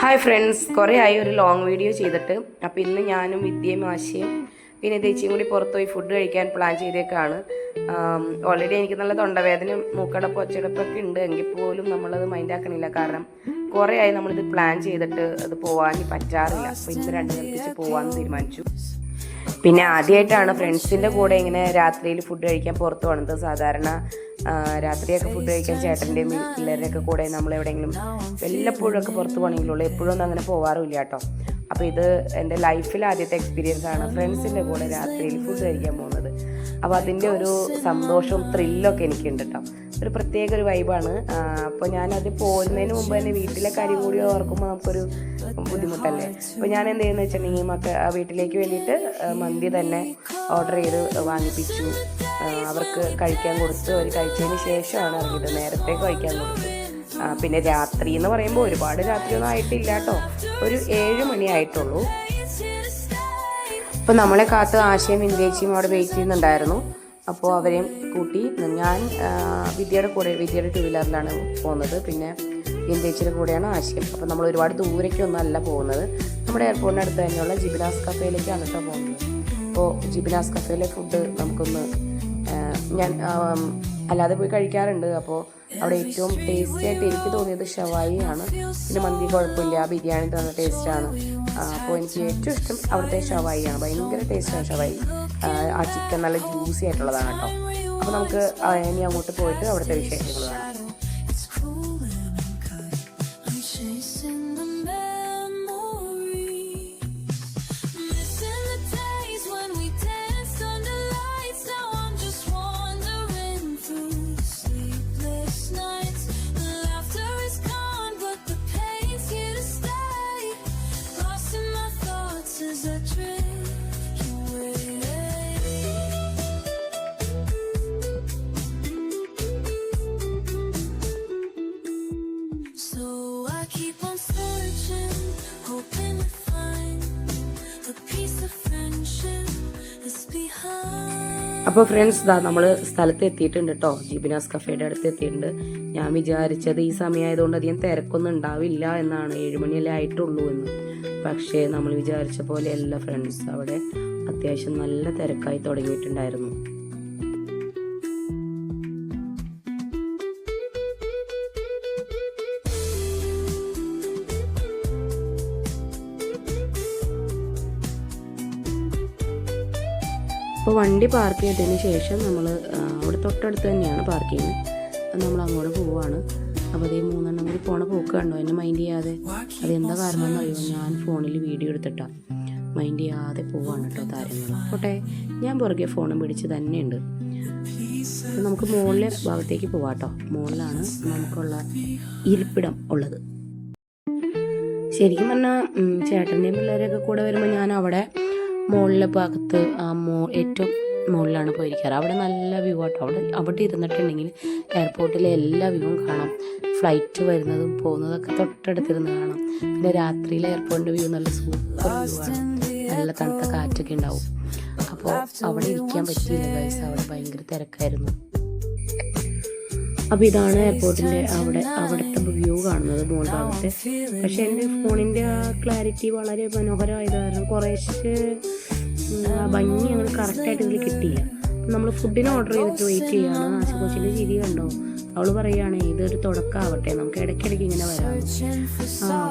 Hi friends, കുറേ ആയി ഒരു ലോങ് വീഡിയോ ചെയ്തിട്ട്. അപ്പോൾ ഇന്ന് ഞാനും വിദ്യയും ആശയും പിന്നെ ചേച്ചിയും കൂടി പുറത്ത് പോയി ഫുഡ് കഴിക്കാൻ പ്ലാൻ ചെയ്തേക്കാണ്. ഓൾറെഡി എനിക്ക് നല്ല തൊണ്ടവേദനയും മൂക്കടപ്പ് ഒച്ചടപ്പൊക്കെ ഉണ്ട്. എങ്കിൽ പോലും നമ്മളത് മൈൻഡാക്കണില്ല. കാരണം കുറേ ആയി നമ്മളിത് പ്ലാൻ ചെയ്തിട്ട് അത് പോകാൻ പറ്റാറില്ല. അപ്പോൾ ഇന്ന് രണ്ടു കൽപ്പിച്ച് പോകാമെന്ന് തീരുമാനിച്ചു. പിന്നെ ആദ്യമായിട്ടാണ് ഫ്രണ്ട്സിൻ്റെ കൂടെ ഇങ്ങനെ രാത്രിയിൽ ഫുഡ് കഴിക്കാൻ പുറത്ത് പോകുന്നത്. സാധാരണ രാത്രിയൊക്കെ ഫുഡ് കഴിക്കാൻ ചേട്ടൻ്റെയും പിള്ളേരുടെയൊക്കെ കൂടെ നമ്മളെവിടെയെങ്കിലും വല്ലപ്പോഴൊക്കെ പുറത്ത് പോകണമെങ്കിലുള്ളൂ. എപ്പോഴൊന്നും അങ്ങനെ പോകാറുമില്ല കേട്ടോ. അപ്പോൾ ഇത് എൻ്റെ ലൈഫിൽ ആദ്യത്തെ എക്സ്പീരിയൻസ് ആണ് ഫ്രണ്ട്സിൻ്റെ കൂടെ രാത്രിയിൽ ഫുഡ് കഴിക്കാൻ പോകുന്നത്. അപ്പോൾ അതിൻ്റെ ഒരു സന്തോഷവും ത്രില്ലൊക്കെ എനിക്കുണ്ട് കേട്ടോ. ഒരു പ്രത്യേക ഒരു വൈബാണ്. അപ്പോൾ ഞാനത് പോരുന്നതിന് മുമ്പ് തന്നെ വീട്ടിലെ കാര്യം കൂടി ഓർക്കുമ്പോൾ നമുക്കൊരു ബുദ്ധിമുട്ടല്ലേ. അപ്പോൾ ഞാൻ എന്ത് ചെയ്യുന്നത് വെച്ചിട്ടുണ്ടെങ്കിൽ വീട്ടിലേക്ക് വേണ്ടിയിട്ട് മന്തി തന്നെ ഓർഡർ ചെയ്ത് വാങ്ങിപ്പിച്ചു. അവർക്ക് കഴിക്കാൻ കൊടുത്ത് അവർ കഴിച്ചതിന് ശേഷമാണ് ഇറങ്ങിയത്. നേരത്തെ കഴിക്കാൻ കൊടുത്തു. പിന്നെ രാത്രി എന്ന് പറയുമ്പോൾ ഒരുപാട് രാത്രിയൊന്നും ആയിട്ടില്ല കേട്ടോ. ഒരു 7 മണി ആയിട്ടുള്ളൂ. അപ്പോൾ നമ്മളെ കാത്ത് ആശയും വിന്ദേച്ചിയും അവിടെ വെയിറ്റ് ചെയ്യുന്നുണ്ടായിരുന്നു. അപ്പോൾ അവരെയും കൂട്ടി ഞാൻ വിദ്യയുടെ 2 വീലറിലാണ് പോകുന്നത്. പിന്നെ വിന്ദേച്ചിയുടെ കൂടെയാണ് ആശയം. അപ്പോൾ നമ്മൾ ഒരുപാട് ദൂരേക്കൊന്നും അല്ല പോകുന്നത്. നമ്മുടെ എയർപോർട്ടിന് അടുത്ത് തന്നെയുള്ള ജിബിനാസ് കഫേയിലേക്കാണ് കേട്ടോ പോകുന്നത്. അപ്പോൾ ജിബിനാസ് കഫേയിലെ ഫുഡ് നമുക്കൊന്ന് ഞാൻ അല്ലാതെ പോയി കഴിക്കാറുണ്ട്. അപ്പോൾ അവിടെ ഏറ്റവും ടേസ്റ്റി ആയിട്ട് എനിക്ക് തോന്നിയത് ഷവായിയാണ്. പിന്നെ മന്തി കുഴപ്പമില്ല, ബിരിയാണി നല്ല ടേസ്റ്റാണ്. അപ്പോൾ എനിക്ക് ഏറ്റവും ഇഷ്ടം അവിടുത്തെ ഷവായിയാണ്. ഭയങ്കര ടേസ്റ്റാണ് ഷവായി. ആ ചിക്കൻ നല്ല ജ്യൂസി ആയിട്ടുള്ളതാണ് കേട്ടോ. അപ്പോൾ നമുക്ക് ഇനി അങ്ങോട്ട് പോയിട്ട് അവിടുത്തെ വിശേഷങ്ങൾ കാണാം. അപ്പോൾ ഫ്രണ്ട്സ് നമ്മൾ സ്ഥലത്ത് എത്തിയിട്ടുണ്ട് കേട്ടോ. ജിബിനാസ് കഫേയുടെ അടുത്ത് എത്തിയിട്ടുണ്ട്. ഞാൻ വിചാരിച്ചത് ഈ സമയമായതുകൊണ്ട് അധികം തിരക്കൊന്നും ഉണ്ടാവില്ല എന്നാണ്. 7 മണിയല്ലേ ആയിട്ടുള്ളൂ എന്ന്. പക്ഷേ നമ്മൾ വിചാരിച്ച പോലെ എല്ലാ ഫ്രണ്ട്സ് അവിടെ അത്യാവശ്യം നല്ല തിരക്കായി തുടങ്ങിയിട്ടുണ്ടായിരുന്നു. അപ്പോൾ വണ്ടി പാർക്ക് ചെയ്തതിന് ശേഷം നമ്മൾ അവിടെ തൊട്ടടുത്ത് തന്നെയാണ് പാർക്കിങ്. നമ്മൾ അങ്ങോട്ട് പോവുകയാണ്. അപ്പോൾ അതേ 3 എണ്ണം കൂടി പോണ പോക്ക് കണ്ടോ. എന്നെ മൈൻഡ് ചെയ്യാതെ. അതെന്താ കാരണം എന്നറിയുമോ? ഞാൻ ഫോണിൽ വീഡിയോ എടുത്തിട്ടാണ്. മൈൻഡ് ചെയ്യാതെ പോവാണ് കേട്ടോ താരങ്ങൾ. പോട്ടെ, ഞാൻ പുറകെ ഫോണും പിടിച്ച് തന്നെയുണ്ട്. അപ്പോൾ നമുക്ക് മുകളിലെ ഭാഗത്തേക്ക് പോവാം കേട്ടോ. മുകളിലാണ് നമുക്കുള്ള ഇരിപ്പിടം ഉള്ളത്. ശരിക്കും പറഞ്ഞാൽ ചേട്ടൻ്റെയും പിള്ളേരെയൊക്കെ കൂടെ വരുമ്പോൾ ഞാൻ അവിടെ മുകളിലെ ഭാഗത്ത് ഏറ്റവും മുകളിലാണ് പോയിരിക്കാറ്. അവിടെ നല്ല വ്യൂ ആട്ടോ. അവിടെ ഇരുന്നിട്ടുണ്ടെങ്കിൽ എയർപോർട്ടിലെ എല്ലാ വ്യൂവും കാണാം. ഫ്ലൈറ്റ് വരുന്നതും പോകുന്നതൊക്കെ തൊട്ടടുത്തിരുന്ന് കാണാം. പിന്നെ രാത്രിയിലെ എയർപോർട്ടിൻ്റെ വ്യൂ നല്ല സൂപ്പർ വ്യൂ ആണ്. നല്ല തണുത്ത കാറ്റൊക്കെ ഉണ്ടാവും. അപ്പോൾ അവിടെ ഇരിക്കാൻ പറ്റിയില്ല ഗൈസ്. അവിടെ ഭയങ്കര തിരക്കായിരുന്നു. അപ്പോൾ ഇതാണ് എയർപോർട്ടിൻ്റെ അവിടുത്തെ വ്യൂ കാണുന്നത് മുകൾ ഭാഗത്ത്. പക്ഷേ എൻ്റെ ഫോണിൻ്റെ ക്ലാരിറ്റി വളരെ മനോഹരമായത് കാരണം കുറേശ്ശെ ഭംഗി അങ്ങനെ കറക്റ്റായിട്ട് ഇതിൽ കിട്ടിയില്ല. നമ്മൾ ഫുഡിന് ഓർഡർ ചെയ്തിട്ട് വെയിറ്റ് ചെയ്യുകയാണ്. ആശുപത്രിയിലെ ചിരി കണ്ടോ. അവൾ പറയുകയാണ് ഇതൊരു തുടക്കമാവട്ടെ, നമുക്ക് ഇടയ്ക്കിടയ്ക്ക് ഇങ്ങനെ വരാം.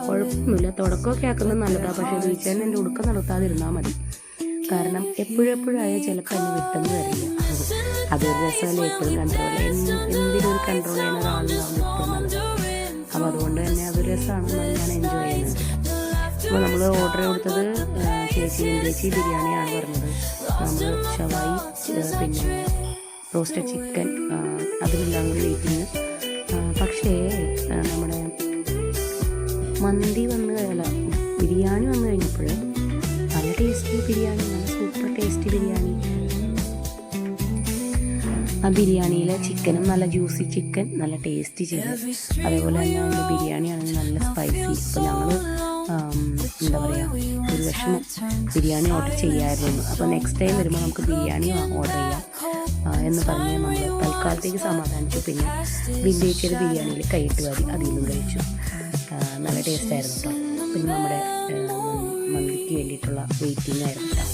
കുഴപ്പമൊന്നുമില്ല, തുടക്കമൊക്കെ ആക്കുന്നത് നല്ലതാണ്. പക്ഷേ വീഴ്ച എൻ്റെ ഉടുക്കം നടത്താതിരുന്നാൽ മതി. കാരണം എപ്പോഴെപ്പോഴായാൽ ചിലപ്പോൾ എന്നെ വിട്ടെന്ന് വരില്ല. അതൊരു രസമല്ലേ. എപ്പോഴും എന്തിനും ഒരു കൺട്രോൾ ചെയ്യുന്ന ഒരാളുണ്ടാവും ഏറ്റവും നല്ലത്. അപ്പോൾ അതുകൊണ്ട് തന്നെ അതൊരു രസമാണെന്നാണ് ഞാൻ എൻജോയ് ചെയ്യുന്നത്. അപ്പോൾ നമ്മൾ ഓർഡർ കൊടുത്തത് ചേച്ചി ബിരിയാണിയാണ് പറഞ്ഞത്. നമ്മൾ ഷവായി പിന്നെ റോസ്റ്റഡ് ചിക്കൻ അതിലെല്ലാം കൂടി വെയിറ്റിങ്. പക്ഷേ നമ്മുടെ ബിരിയാണി വന്നു കഴിഞ്ഞപ്പോൾ നല്ല ടേസ്റ്റി ബിരിയാണി, നല്ല സൂപ്പർ ടേസ്റ്റി ബിരിയാണി. ആ ബിരിയാണിയിലെ ചിക്കനും നല്ല ജ്യൂസി ചിക്കൻ, നല്ല ടേസ്റ്റി ചിക്കൻ. അതേപോലെ തന്നെ അതിൻ്റെ ബിരിയാണിയാണെങ്കിൽ നല്ല സ്പൈസി. ഇപ്പോൾ ഞങ്ങൾ എന്താ പറയുക, ഒരു വിഷമം ബിരിയാണി ഓർഡർ ചെയ്യാമായിരുന്നു. അപ്പോൾ നെക്സ്റ്റ് ടൈം വരുമ്പോൾ നമുക്ക് ബിരിയാണി ഓർഡർ ചെയ്യാം എന്ന് പറഞ്ഞ് നമ്മൾ തൽക്കാലത്തേക്ക് സമാധാനിച്ചു. പിന്നെ വിന്റേജിയുടെ ബിരിയാണിയിൽ കൈയിട്ട് വാരി അതിൽ നിന്നും കഴിച്ചു. നല്ല ടേസ്റ്റായിരുന്നു കേട്ടോ. പിന്നെ നമ്മുടെ മന്തിക്ക് വേണ്ടിയിട്ടുള്ള വെയിറ്റിംഗ് ആയിരുന്നു കേട്ടോ.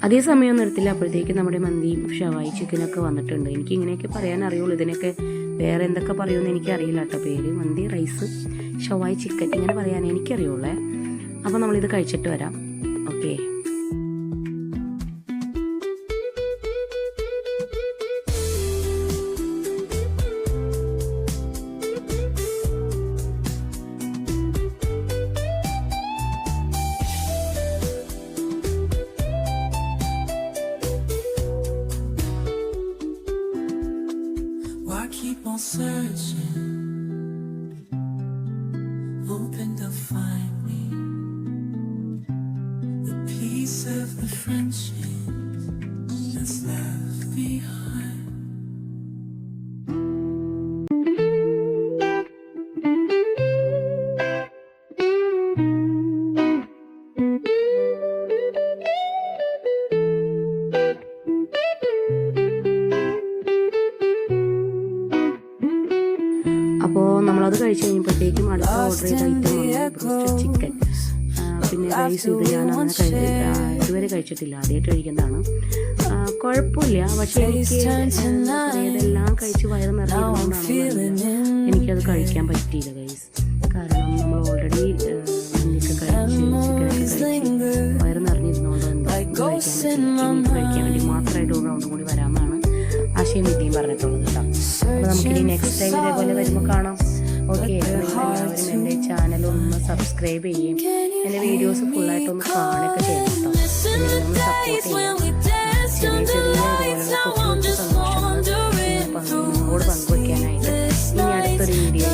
അതേ സമയമൊന്നും എടുത്തില്ല, അപ്പോഴത്തേക്ക് നമ്മുടെ മന്തിയും ഷവായി ചിക്കനൊക്കെ വന്നിട്ടുണ്ട്. എനിക്ക് ഇങ്ങനെയൊക്കെ പറയാൻ അറിയുള്ളൂ, ഇതിനൊക്കെ വേറെ എന്തൊക്കെ പറയുമെന്ന് എനിക്കറിയില്ല കേട്ടോ. പേര് മന്തി, റൈസ്, ഷവായി ചിക്കൻ ഇങ്ങനെ പറയാൻ എനിക്കറിയുള്ളേ. അപ്പോൾ നമ്മളിത് കഴിച്ചിട്ട് വരാം. Okay. Keep on searching, hoping to find me the piece of the friendship that's left behind. അപ്പോൾ നമ്മളത് കഴിച്ച് കഴിഞ്ഞപ്പോഴത്തേക്കും അടുത്ത ഓർഡർ ചെയ്ത ഐറ്റം ബ്രോസ്റ്റഡ് ചിക്കൻ. പിന്നെ റൈസ് ഇത് ഞാൻ അങ്ങനെ ഇതുവരെ കഴിച്ചിട്ടില്ല, ആദ്യമായിട്ട് കഴിക്കുന്നതാണ്. കുഴപ്പമില്ല, പക്ഷേ എനിക്ക് ഇതെല്ലാം കഴിച്ച് വയറ് നിറഞ്ഞതുകൊണ്ടാണ് എനിക്കത് കഴിക്കാൻ പറ്റിയില്ല ഗൈസ്. കാരണം നമ്മൾ ഓൾറെഡി മന്തിയൊക്കെ കഴിച്ച് ചിക്കനൊക്കെ കഴിച്ച് വയറ് നിറഞ്ഞിരുന്നതുകൊണ്ട് കഴിക്കാൻ വേണ്ടി മാത്രമായിട്ട് ഒരു റൗണ്ടും കൂടി വരാമെന്നാണ് ആശയം വിദ്യയും പറഞ്ഞിട്ടുള്ളത് കേട്ടോ. അപ്പോൾ നമുക്കിനി നെക്സ്റ്റ് ടൈം ഇതേപോലെ വരുമ്പോൾ കാണാം. ഓക്കെ. എല്ലാവരും എൻ്റെ ചാനലൊന്ന് സബ്സ്ക്രൈബ് ചെയ്യും, എൻ്റെ വീഡിയോസ് ഫുള്ളായിട്ടൊന്ന് കാണുകയൊക്കെ ചെയ്യണം കേട്ടോ. പിന്നെ ഒന്ന് സപ്പോർട്ട് ചെയ്യാം. ചെറിയ ചെറിയ ഇതുപോലുള്ള കൊച്ചു കൊച്ചു സന്തോഷങ്ങൾ നിങ്ങളോട് പങ്കുവയ്ക്കാനായിട്ട് ഇനി അടുത്തൊരു വീഡിയോ